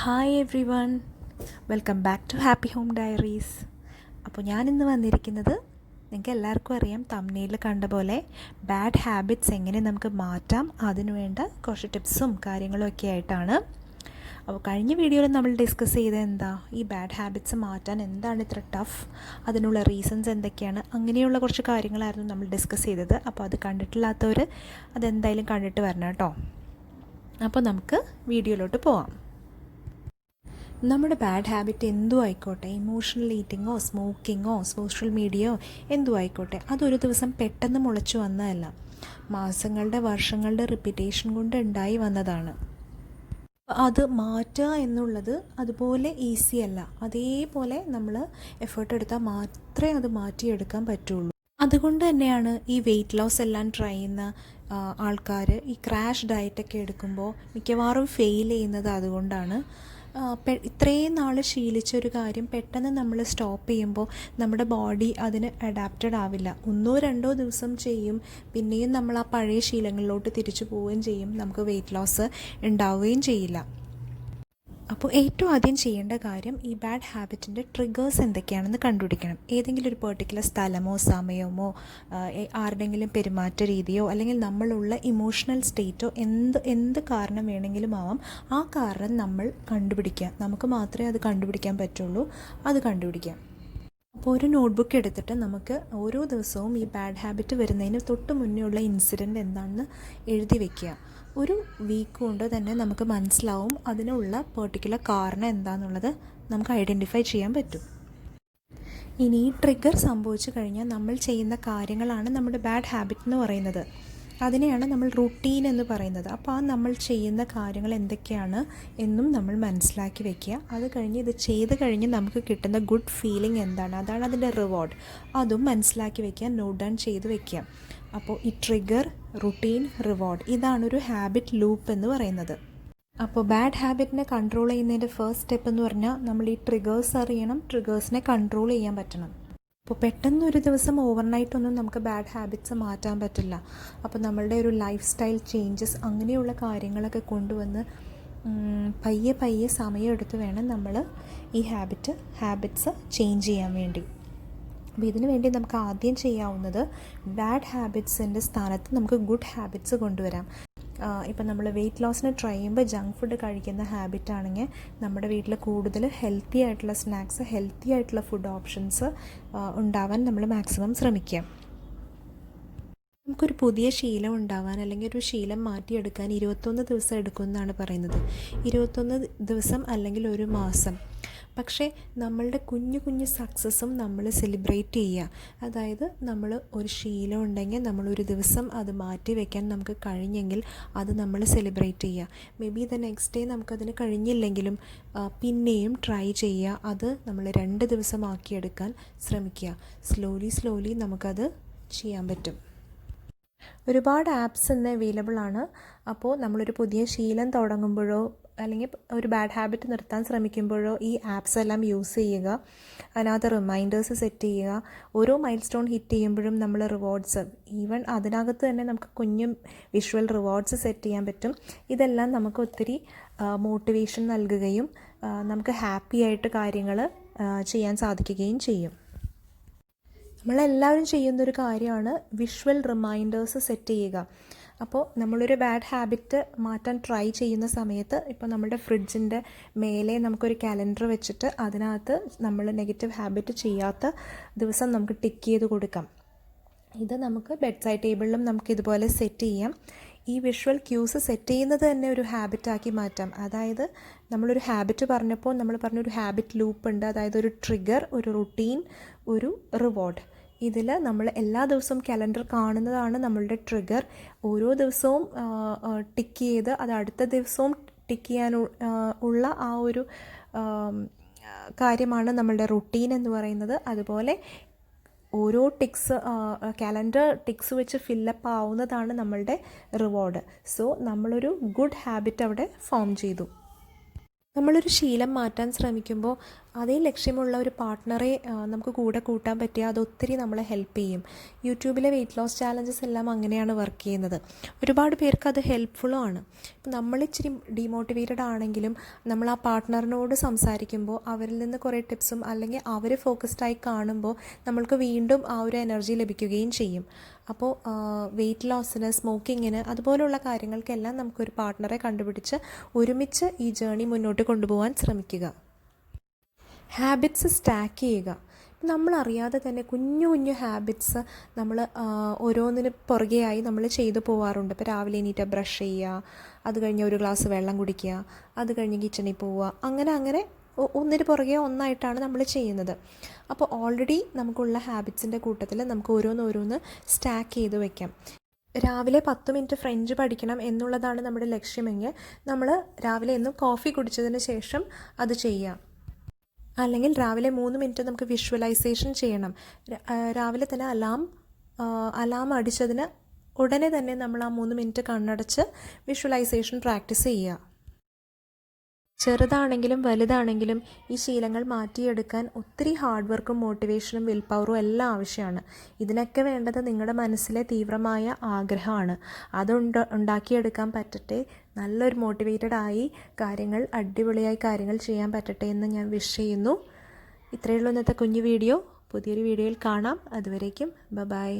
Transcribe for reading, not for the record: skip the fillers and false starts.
Hi everyone, welcome back to Happy Home Diaries. അപ്പോൾ ഞാനിന്ന് വന്നിരിക്കുന്നത്, നിങ്ങൾക്ക് എല്ലാവർക്കും അറിയാം, തംബ്നെയിലിൽ കണ്ട പോലെ ബാഡ് ഹാബിറ്റ്സ് എങ്ങനെ നമുക്ക് മാറ്റാം, അതിനു വേണ്ട കുറച്ച് ടിപ്സും കാര്യങ്ങളും ഒക്കെ ആയിട്ടാണ്. അപ്പോൾ കഴിഞ്ഞ വീഡിയോയിൽ നമ്മൾ ഡിസ്കസ് ചെയ്തത് എന്താ, ഈ ബാഡ് ഹാബിറ്റ്സ് മാറ്റാൻ എന്താണ് ഇത്ര ടഫ്, അതിനുള്ള റീസൺസ് എന്തൊക്കെയാണ്, അങ്ങനെയുള്ള കുറച്ച് കാര്യങ്ങളായിരുന്നു നമ്മൾ ഡിസ്കസ് ചെയ്തത്. അപ്പോൾ അത് കണ്ടിട്ടില്ലാത്തവർ അതെന്തായാലും കണ്ടിട്ട് വരണം കേട്ടോ. അപ്പോൾ നമുക്ക് വീഡിയോയിലോട്ട് പോവാം. നമ്മുടെ ബാഡ് ഹാബിറ്റ് എന്തും ആയിക്കോട്ടെ, ഇമോഷണൽ ഈറ്റിങ്ങോ സ്മോക്കിങ്ങോ സോഷ്യൽ മീഡിയയോ എന്തും ആയിക്കോട്ടെ, അതൊരു ദിവസം പെട്ടെന്ന് മുളച്ചു വന്നതല്ല, മാസങ്ങളുടെ വർഷങ്ങളുടെ റിപ്പീറ്റേഷൻ കൊണ്ട് ഉണ്ടായി വന്നതാണ്. അത് മാറ്റുക എന്നുള്ളത് അതുപോലെ ഈസി അല്ല. അതേപോലെ നമ്മൾ എഫേർട്ട് എടുത്താൽ മാത്രമേ അത് മാറ്റിയെടുക്കാൻ പറ്റുള്ളൂ. അതുകൊണ്ട് തന്നെയാണ് ഈ വെയിറ്റ് ലോസ് എല്ലാം ട്രൈ ചെയ്യുന്ന ആൾക്കാർ ഈ ക്രാഷ് ഡയറ്റൊക്കെ എടുക്കുമ്പോൾ മിക്കവാറും ഫെയിൽ ചെയ്യുന്നത്. അതുകൊണ്ടാണ് ഇത്രയും നാൾ ശീലിച്ചൊരു കാര്യം പെട്ടെന്ന് നമ്മൾ സ്റ്റോപ്പ് ചെയ്യുമ്പോൾ നമ്മുടെ ബോഡി അതിന് അഡാപ്റ്റഡ് ആവില്ല. 1-2 ദിവസം ചെയ്യും, പിന്നെയും നമ്മൾ ആ പഴയ ശീലങ്ങളിലോട്ട് തിരിച്ചു പോവുകയും ചെയ്യും, നമുക്ക് വെയിറ്റ് ലോസ് ഉണ്ടാവുകയും ചെയ്യില്ല. അപ്പോൾ ഏറ്റവും ആദ്യം ചെയ്യേണ്ട കാര്യം ഈ ബാഡ് ഹാബിറ്റിൻ്റെ ട്രിഗേഴ്സ് എന്തൊക്കെയാണെന്ന് കണ്ടുപിടിക്കണം. ഏതെങ്കിലും ഒരു പെർട്ടിക്കുലർ സ്ഥലമോ സമയമോ ആരുടെയെങ്കിലും പെരുമാറ്റ രീതിയോ അല്ലെങ്കിൽ നമ്മളുള്ള ഇമോഷണൽ സ്റ്റേറ്റോ എന്ത് കാരണം വേണമെങ്കിലും ആവാം. ആ കാരണം നമ്മൾ കണ്ടുപിടിക്കുക. നമുക്ക് മാത്രമേ അത് കണ്ടുപിടിക്കാൻ പറ്റുള്ളൂ. അത് കണ്ടുപിടിക്കാം. അപ്പോൾ ഒരു നോട്ട്ബുക്ക് എടുത്തിട്ട് നമുക്ക് ഓരോ ദിവസവും ഈ ബാഡ് ഹാബിറ്റ് വരുന്നതിന് തൊട്ട് മുന്നേ ഉള്ള ഇൻസിഡൻറ്റ് എന്താണെന്ന് എഴുതി വയ്ക്കുക. ഒരു വീക്ക് കൊണ്ട് തന്നെ നമുക്ക് മനസ്സിലാവും അതിനുള്ള പെർട്ടിക്കുലർ കാരണം എന്താണെന്നുള്ളത് നമുക്ക് ഐഡൻറ്റിഫൈ ചെയ്യാൻ പറ്റും. ഇനി ഈ ട്രിഗർ സംഭവിച്ചു കഴിഞ്ഞാൽ നമ്മൾ ചെയ്യുന്ന കാര്യങ്ങളാണ് നമ്മുടെ ബാഡ് ഹാബിറ്റ് എന്ന് പറയുന്നത്. അതിനെയാണ് നമ്മൾ റുട്ടീൻ എന്ന് പറയുന്നത്. അപ്പോൾ ആ നമ്മൾ ചെയ്യുന്ന കാര്യങ്ങൾ എന്തൊക്കെയാണ് എന്നും നമ്മൾ മനസ്സിലാക്കി വെക്കുക. അത് കഴിഞ്ഞ് ഇത് ചെയ്ത് കഴിഞ്ഞ് നമുക്ക് കിട്ടുന്ന ഗുഡ് ഫീലിംഗ് എന്താണ്, അതാണ് അതിൻ്റെ റിവാർഡ്. അതും മനസ്സിലാക്കി വെക്കുക, നോട്ട് ഡൗൺ ചെയ്ത് വെക്കുക. അപ്പോൾ ഈ ട്രിഗർ, റുട്ടീൻ, റിവാർഡ്, ഇതാണൊരു ഹാബിറ്റ് ലൂപ്പ് എന്ന് പറയുന്നത്. അപ്പോൾ ബാഡ് ഹാബിറ്റിനെ കൺട്രോൾ ചെയ്യുന്നതിൻ്റെ ഫസ്റ്റ് സ്റ്റെപ്പ് എന്ന് പറഞ്ഞാൽ നമ്മൾ ഈ ട്രിഗേഴ്സ് അറിയണം, ട്രിഗേഴ്സിനെ കൺട്രോൾ ചെയ്യാൻ പറ്റണം. അപ്പോൾ പെട്ടെന്നൊരു ദിവസം ഓവർനൈറ്റൊന്നും നമുക്ക് ബാഡ് ഹാബിറ്റ്സ് മാറ്റാൻ പറ്റില്ല. അപ്പോൾ നമ്മളുടെ ഒരു ലൈഫ് സ്റ്റൈൽ ചേഞ്ചസ് അങ്ങനെയുള്ള കാര്യങ്ങളൊക്കെ കൊണ്ടുവന്ന് പയ്യെ സമയമെടുത്ത് വേണം നമ്മൾ ഈ ഹാബിറ്റ്സ് ചേഞ്ച് ചെയ്യാൻ വേണ്ടി. അപ്പോൾ ഇതിനു വേണ്ടി നമുക്ക് ആദ്യം ചെയ്യാവുന്നത് ബാഡ് ഹാബിറ്റ്സിൻ്റെ സ്ഥാനത്ത് നമുക്ക് ഗുഡ് ഹാബിറ്റ്സ് കൊണ്ടുവരാം. ഇപ്പം നമ്മൾ വെയിറ്റ് ലോസിന് ട്രൈ ചെയ്യുമ്പോൾ ജങ്ക് ഫുഡ് കഴിക്കുന്ന ഹാബിറ്റാണെങ്കിൽ നമ്മുടെ വീട്ടിൽ കൂടുതൽ ഹെൽത്തി ആയിട്ടുള്ള സ്നാക്സ്, ഹെൽത്തി ആയിട്ടുള്ള ഫുഡ് ഓപ്ഷൻസ് ഉണ്ടാവാൻ നമ്മൾ മാക്സിമം ശ്രമിക്കുക. നമുക്കൊരു പുതിയ ശീലം ഉണ്ടാവാൻ അല്ലെങ്കിൽ ഒരു ശീലം മാറ്റിയെടുക്കാൻ 21 ദിവസം എടുക്കുമെന്നാണ് പറയുന്നത്. 21 ദിവസം അല്ലെങ്കിൽ ഒരു മാസം. പക്ഷേ നമ്മളുടെ കുഞ്ഞു സക്സസ്സും നമ്മൾ സെലിബ്രേറ്റ് ചെയ്യുക. അതായത് നമ്മൾ ഒരു ശീലം ഉണ്ടെങ്കിൽ നമ്മളൊരു ദിവസം അത് മാറ്റി വയ്ക്കാൻ നമുക്ക് കഴിഞ്ഞെങ്കിൽ അത് നമ്മൾ സെലിബ്രേറ്റ് ചെയ്യുക. May be the next day നമുക്കതിന് കഴിഞ്ഞില്ലെങ്കിലും പിന്നെയും ട്രൈ ചെയ്യുക. അത് നമ്മൾ 2 ദിവസം ആക്കിയെടുക്കാൻ ശ്രമിക്കുക. സ്ലോലി നമുക്കത് ചെയ്യാൻ പറ്റും. ഒരുപാട് ആപ്സ് ഇന്ന് അവൈലബിൾ ആണ്. അപ്പോൾ നമ്മളൊരു പുതിയ ശീലം തുടങ്ങുമ്പോഴോ അല്ലെങ്കിൽ ഒരു ബാഡ് ഹാബിറ്റ് നിർത്താൻ ശ്രമിക്കുമ്പോഴോ ഈ ആപ്സ് എല്ലാം യൂസ് ചെയ്യുക. അതിനകത്ത് റിമൈൻഡേഴ്സ് സെറ്റ് ചെയ്യുക. ഓരോ മൈൽ സ്റ്റോൺ ഹിറ്റ് ചെയ്യുമ്പോഴും നമ്മൾ റിവാർഡ്സ്, ഈവൻ അതിനകത്ത് തന്നെ നമുക്ക് കുഞ്ഞു വിഷ്വൽ റിവാർഡ്സ് സെറ്റ് ചെയ്യാൻ പറ്റും. ഇതെല്ലാം നമുക്ക് ഒത്തിരി മോട്ടിവേഷൻ നൽകുകയും നമുക്ക് ഹാപ്പി ആയിട്ട് കാര്യങ്ങൾ ചെയ്യാൻ സാധിക്കുകയും ചെയ്യും. നമ്മളെല്ലാവരും ചെയ്യുന്നൊരു കാര്യമാണ് വിഷ്വൽ റിമൈൻഡേഴ്സ് സെറ്റ് ചെയ്യുക. അപ്പോൾ നമ്മളൊരു ബാഡ് ഹാബിറ്റ് മാറ്റാൻ ട്രൈ ചെയ്യുന്ന സമയത്ത് ഇപ്പോൾ നമ്മുടെ ഫ്രിഡ്ജിൻ്റെ മേലെ നമുക്കൊരു കാലണ്ടർ വെച്ചിട്ട് അതിനകത്ത് നമ്മൾ നെഗറ്റീവ് ഹാബിറ്റ് ചെയ്യാത്ത ദിവസം നമുക്ക് ടിക്ക് ചെയ്ത് കൊടുക്കാം. ഇത് നമുക്ക് ബെഡ് സൈഡ് ടേബിളിലും നമുക്ക് ഇതുപോലെ സെറ്റ് ചെയ്യാം. ഈ വിഷ്വൽ ക്യൂസ് സെറ്റ് ചെയ്യുന്നത് തന്നെ ഒരു ഹാബിറ്റാക്കി മാറ്റാം. അതായത് നമ്മളൊരു ഹാബിറ്റ് പറഞ്ഞപ്പോൾ നമ്മൾ പറഞ്ഞൊരു ഹാബിറ്റ് ലൂപ്പ് ഉണ്ട്. അതായത് ഒരു ട്രിഗർ, ഒരു റുട്ടീൻ, ഒരു റിവാർഡ്. ഇതിൽ നമ്മൾ എല്ലാ ദിവസവും കാലണ്ടർ കാണുന്നതാണ് നമ്മളുടെ ട്രിഗർ. ഓരോ ദിവസവും ടിക്ക് ചെയ്ത് അത് അടുത്ത ദിവസവും ടിക്ക് ചെയ്യാൻ ഉള്ള ആ ഒരു കാര്യമാണ് നമ്മളുടെ റുട്ടീൻ എന്ന് പറയുന്നത്. അതുപോലെ ഓരോ കാലണ്ടർ ടിക്സ് വെച്ച് ഫില്ലപ്പ് ആവുന്നതാണ് നമ്മളുടെ റിവാർഡ്. സോ നമ്മളൊരു ഗുഡ് ഹാബിറ്റ് അവിടെ ഫോം ചെയ്തു. നമ്മളൊരു ശീലം മാറ്റാൻ ശ്രമിക്കുമ്പോൾ അതേ ലക്ഷ്യമുള്ള ഒരു പാർട്ട്ണറെ നമുക്ക് കൂടെ കൂട്ടാൻ പറ്റിയാൽ അതൊത്തിരി നമ്മളെ ഹെൽപ്പ് ചെയ്യും. യൂട്യൂബിലെ വെയ്റ്റ് ലോസ് ചാലഞ്ചസ് എല്ലാം അങ്ങനെയാണ് വർക്ക് ചെയ്യുന്നത്. ഒരുപാട് പേർക്ക് അത് ഹെൽപ്ഫുള്ളും ആണ്. ഇപ്പം നമ്മളിച്ചിരി ഡീമോട്ടിവേറ്റഡ് ആണെങ്കിലും നമ്മൾ ആ പാർട്ട്ണറിനോട് സംസാരിക്കുമ്പോൾ അവരിൽ നിന്ന് കുറേ ടിപ്സും അല്ലെങ്കിൽ അവർ ഫോക്കസ്ഡായി കാണുമ്പോൾ നമ്മൾക്ക് വീണ്ടും ആ ഒരു എനർജി ലഭിക്കുകയും ചെയ്യും. അപ്പോൾ വെയ്റ്റ് ലോസിന്, സ്മോക്കിങ്ങിന്, അതുപോലുള്ള കാര്യങ്ങൾക്കെല്ലാം നമുക്കൊരു പാർട്ട്ണറെ കണ്ടുപിടിച്ച് ഒരുമിച്ച് ഈ ജേണി മുന്നോട്ട് കൊണ്ടുപോകാൻ ശ്രമിക്കുക. ഹാബിറ്റ്സ് സ്റ്റാക്ക് ചെയ്യുക. നമ്മളറിയാതെ തന്നെ കുഞ്ഞു കുഞ്ഞു ഹാബിറ്റ്സ് നമ്മൾ ഓരോന്നിന് പുറകെയായി നമ്മൾ ചെയ്തു പോകാറുണ്ട്. ഇപ്പോൾ രാവിലെ എണീറ്റ് ബ്രഷ് ചെയ്യുക, അത് കഴിഞ്ഞ് ഒരു ഗ്ലാസ് വെള്ളം കുടിക്കുക, അത് കഴിഞ്ഞ് കിച്ചണിൽ പോവുക, അങ്ങനെ ഒന്നിന് പുറകെ ഒന്നായിട്ടാണ് നമ്മൾ ചെയ്യുന്നത്. അപ്പോൾ ഓൾറെഡി നമുക്കുള്ള ഹാബിറ്റ്സിൻ്റെ കൂട്ടത്തിൽ നമുക്ക് ഓരോന്ന് സ്റ്റാക്ക് ചെയ്ത് വയ്ക്കാം. രാവിലെ 10 മിനിറ്റ് ഫ്രഞ്ച് പഠിക്കണം എന്നുള്ളതാണ് നമ്മുടെ ലക്ഷ്യമെങ്കിൽ നമ്മൾ രാവിലെ എന്നും കോഫി കുടിച്ചതിന് ശേഷം അത് ചെയ്യാം. അല്ലെങ്കിൽ രാവിലെ 3 മിനിറ്റ് നമുക്ക് വിഷ്വലൈസേഷൻ ചെയ്യണം. രാവിലെ തന്നെ അലാം അടിച്ചതിന് ഉടനെ തന്നെ നമ്മൾ ആ 3 മിനിറ്റ് കണ്ണടച്ച് വിഷ്വലൈസേഷൻ പ്രാക്ടീസ് ചെയ്യുക. ചെറുതാണെങ്കിലും വലുതാണെങ്കിലും ഈ ശീലങ്ങൾ മാറ്റിയെടുക്കാൻ ഒത്തിരി ഹാർഡ് വർക്കും മോട്ടിവേഷനും വിൽ പവറും എല്ലാം ആവശ്യമാണ്. ഇതിനൊക്കെ വേണ്ടത് നിങ്ങളുടെ മനസ്സിലെ തീവ്രമായ ആഗ്രഹമാണ്. ഉണ്ടാക്കിയെടുക്കാൻ പറ്റട്ടെ. നല്ലൊരു മോട്ടിവേറ്റഡ് ആയി അടിപൊളിയായി കാര്യങ്ങൾ ചെയ്യാൻ പറ്റട്ടെ എന്ന് ഞാൻ വിഷ് ചെയ്യുന്നു. ഇത്രയേ ഉള്ളൂ ഇന്നത്തെ കുഞ്ഞു വീഡിയോ. പുതിയൊരു വീഡിയോയിൽ കാണാം. അതുവരേക്കും ബൈ.